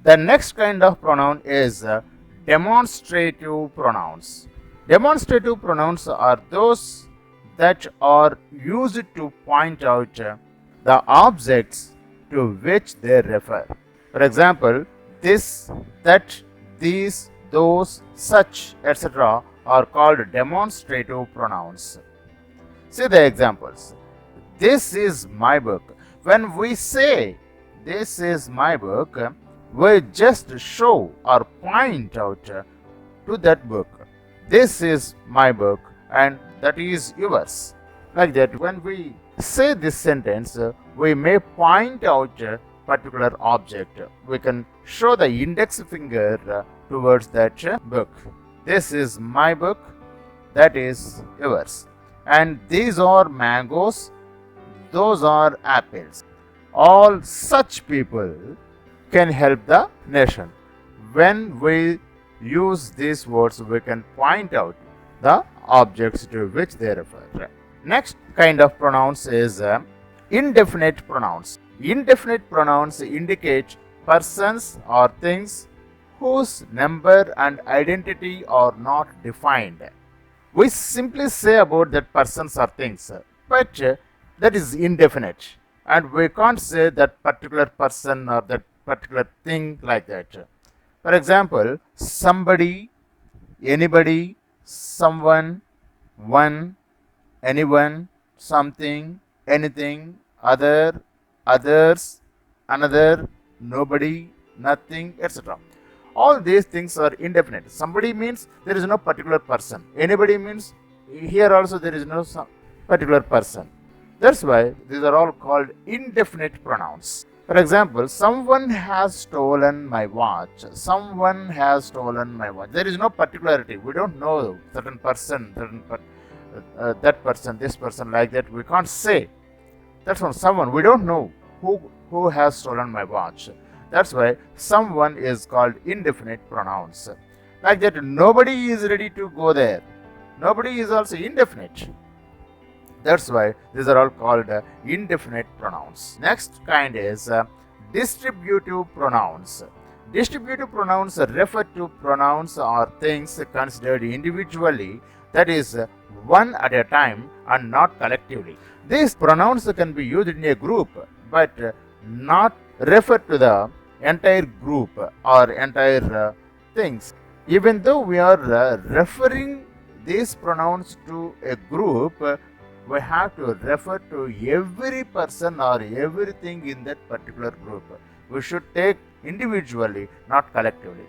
The next kind of pronoun is demonstrative pronouns. Demonstrative pronouns are those that are used to point out the objects to which they refer. For example, this, that, these, those, such, etc. are called demonstrative pronouns. See the examples. This is my book. When we say this is my book, we just show or point out to that book. This is my book and that is yours. Like that, when we say this sentence, we may point out a particular object. We can show the index finger towards that book. This is my book, that is yours. And these are mangoes, those are apples. All such people can help the nation. When we use these words, we can point out the objects to which they refer. Next kind of pronouns is indefinite pronouns. Indefinite pronouns indicate persons or things whose number and identity are not defined. We simply say about that persons or things, but that is indefinite, and we can't say that particular person or that particular thing like that. For example, somebody, anybody, someone, one, anyone, something, anything, other, others, another, nobody, nothing, etc. All these things are indefinite. Somebody means there is no particular person. Anybody means here also there is no particular person. That's why these are all called indefinite pronouns. For example, someone has stolen my watch. Someone has stolen my watch. There is no particularity. We don't know certain person, that person, this person, like that. We can't say. That's one someone. We don't know who has stolen my watch. That's why someone is called indefinite pronouns. Like that, nobody is ready to go there. Nobody is also indefinite. That's why these are all called indefinite pronouns. Next kind is distributive pronouns. Distributive pronouns refer to pronouns or things considered individually, that is, one at a time and not collectively. These pronouns can be used in a group but not refer to the entire group or entire things. Even though we are referring these pronouns to a group, we have to refer to every person or everything in that particular group. We should take individually, not collectively.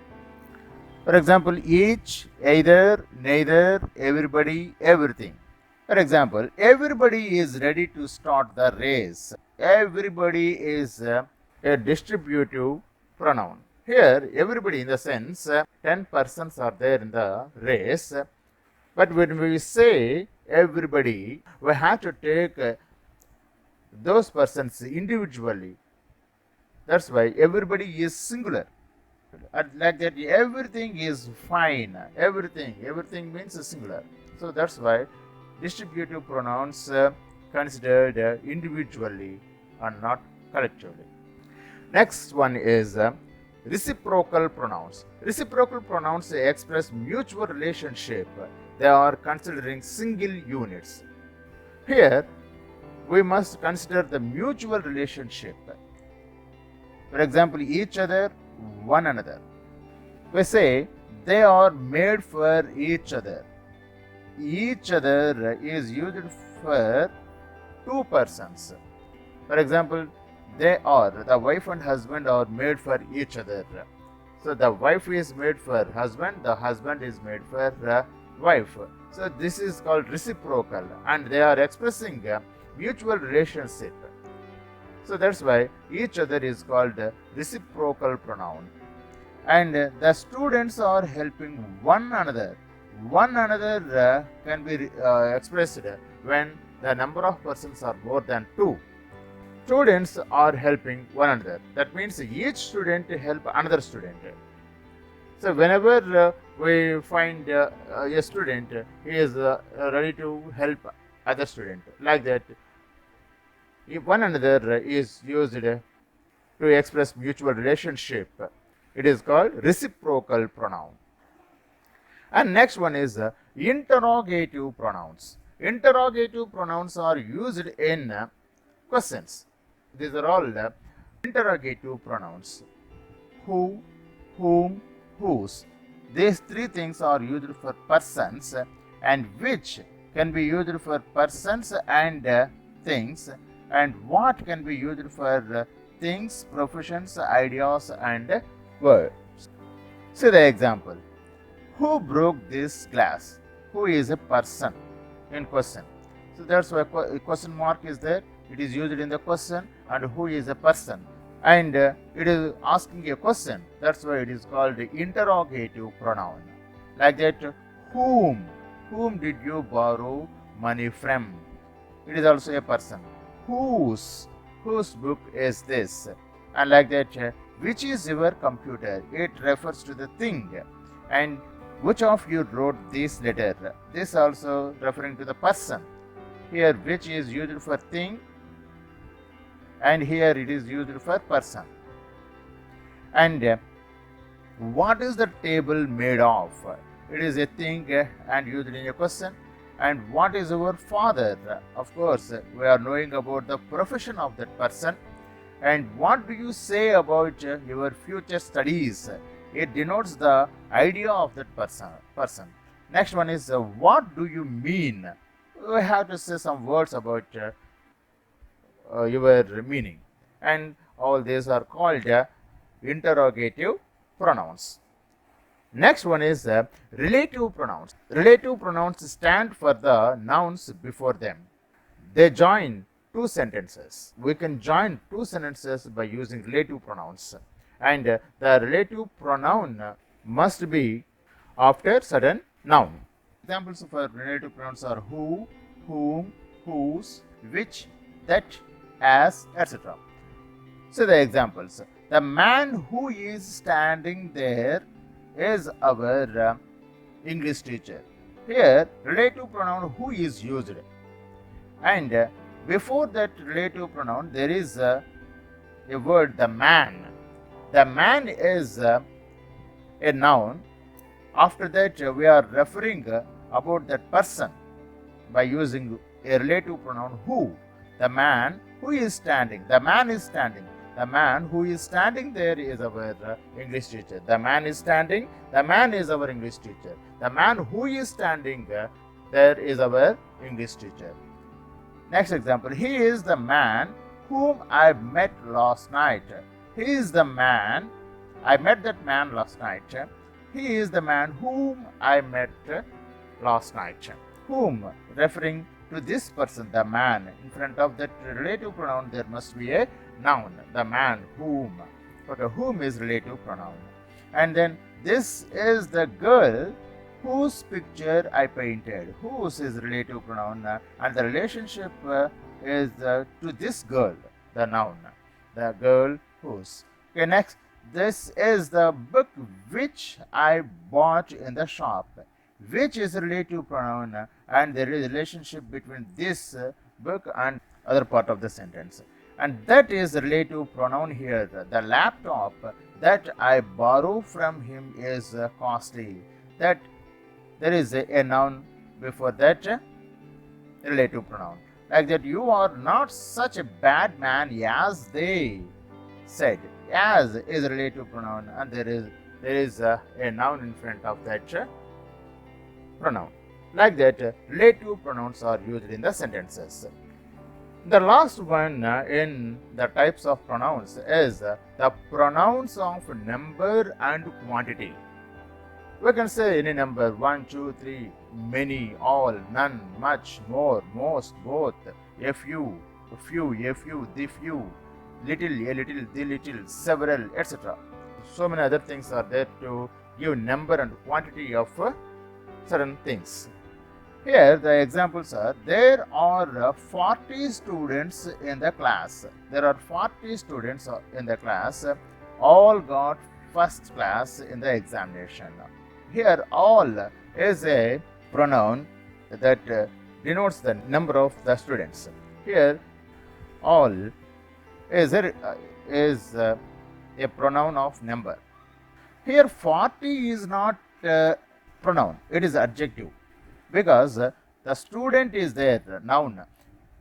For example, each, either, neither, everybody, everything. For example, everybody is ready to start the race. Everybody is a distributive pronoun. Here, everybody in the sense 10 persons are there in the race. But when we say everybody, we have to take those persons individually. That's why everybody is singular. And like that, everything is fine. Everything means singular. So that's why distributive pronouns considered individually and not collectively. Next one is reciprocal pronouns. Reciprocal pronouns express mutual relationship. They are considering single units. Here, we must consider the mutual relationship. For example, each other, one another. We say they are made for each other. Each other is used for two persons. For example, the wife and husband are made for each other. So the wife is made for husband, the husband is made for wife. So this is called reciprocal, and they are expressing a mutual relationship. So that's why each other is called reciprocal pronoun. And the students are helping one another. One another can be expressed when the number of persons are more than two. Students are helping one another. That means each student help another student. So whenever we find a student, he is ready to help other student. Like that, if one another is used to express mutual relationship. It is called reciprocal pronoun. And next one is interrogative pronouns. Interrogative pronouns are used in questions. These are all interrogative pronouns. Who, whom, whose. These three things are used for persons, and which can be used for persons and things, and what can be used for things, professions, ideas, and words. See the example. Who broke this glass? Who is a person in question. So that's why a question mark is there. It is used in the question, and who is a person. And it is asking a question. That's why it is called the interrogative pronoun. Like that, whom? Whom did you borrow money from? It is also a person. Whose? Whose book is this? And like that, which is your computer? It refers to the thing. And which of you wrote this letter? This also referring to the person. Here, which is used for thing, and here it is used for person. And what is the table made of? It is a thing and used in a question. And what is our father? Of course, we are knowing about the profession of that person. And what do you say about your future studies? It denotes the idea of that person. Next one is what do you mean? We have to say some words about your meaning. And all these are called interrogative pronouns. Next one is relative pronouns. Relative pronouns stand for the nouns before them. They join two sentences. We can join two sentences by using relative pronouns. And the relative pronoun must be after certain noun. Examples for relative pronouns are who, whom, whose, which, that, as, etc. So the examples. The man who is standing there is our English teacher. Here, relative pronoun who is used. And before that relative pronoun, there is a word, the man. The man is a noun. After that, we are referring about that person by using a relative pronoun who. The man who is standing. The man is standing. The man who is standing there is our English teacher. The man is standing. The man is our English teacher. The man who is standing there is our English teacher. Next example. He is the man whom I met last night. He is the man. I met that man last night. He is the man whom I met last night. Whom, referring to this person, the man. In front of that relative pronoun, there must be a noun. The man, whom. Okay, whom is relative pronoun. And then this is the girl whose picture I painted. Whose is relative pronoun, and the relationship is to this girl, the noun. The girl whose. Okay, next. This is the book which I bought in the shop. Which is a relative pronoun, and there is a relationship between this book and other part of the sentence. And that is a relative pronoun here. The laptop that I borrow from him is costly. That there is a noun before that relative pronoun. Like that, you are not such a bad man as they said. As is a relative pronoun, and there is a noun in front of that pronoun. Like that, relative pronouns are used in the sentences. The last one in the types of pronouns is the pronouns of number and quantity. We can say any number: 1, 2, 3, many, all, none, much, more, most, both, a few, the few, little, a little, the little, several, etc. So many other things are there to give number and quantity of certain things. Here the examples are: there are 40 students in the class. There are 40 students in the class. All got first class in the examination. Here all is a pronoun that denotes the number of the students. Here all is a pronoun of number. Here 40 is not pronoun, it is adjective, because the student is there, noun.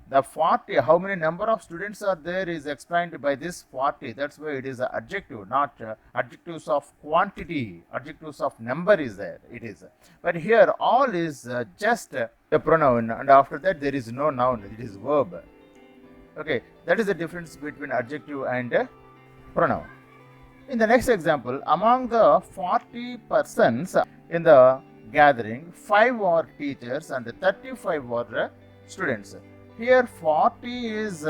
The 40, how many number of students are there is explained by this 40. That's why it is an adjective, not adjectives of quantity, adjectives of number is there, it is. But here all is just a pronoun, and after that there is no noun, it is verb. Okay, that is the difference between adjective and pronoun. In the next example, among the 40 persons in the gathering, 5 are teachers and 35 are students. Here 40 is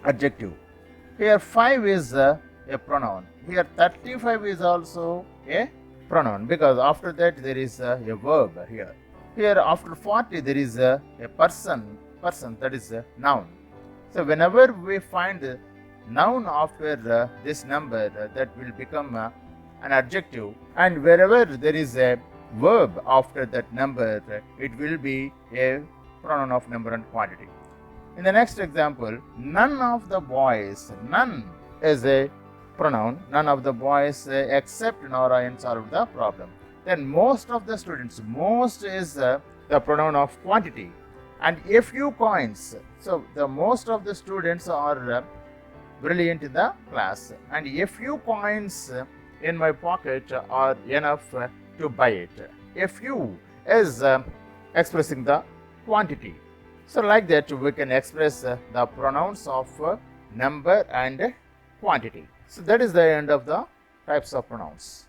adjective. Here 5 is a pronoun. Here 35 is also a pronoun, because after that there is a verb here. Here after 40 there is a person, that is a noun. So whenever we find noun after this number, that will become an adjective, and wherever there is a verb after that number, it will be a pronoun of number and quantity. In the next example, none of the boys, none is a pronoun, none of the boys except Narayan solved the problem. Then most of the students, most is the pronoun of quantity, and a few coins. So the most of the students are brilliant in the class, and a few coins in my pocket are enough to buy it. A few is expressing the quantity. So like that we can express the pronouns of number and quantity. So that is the end of the types of pronouns.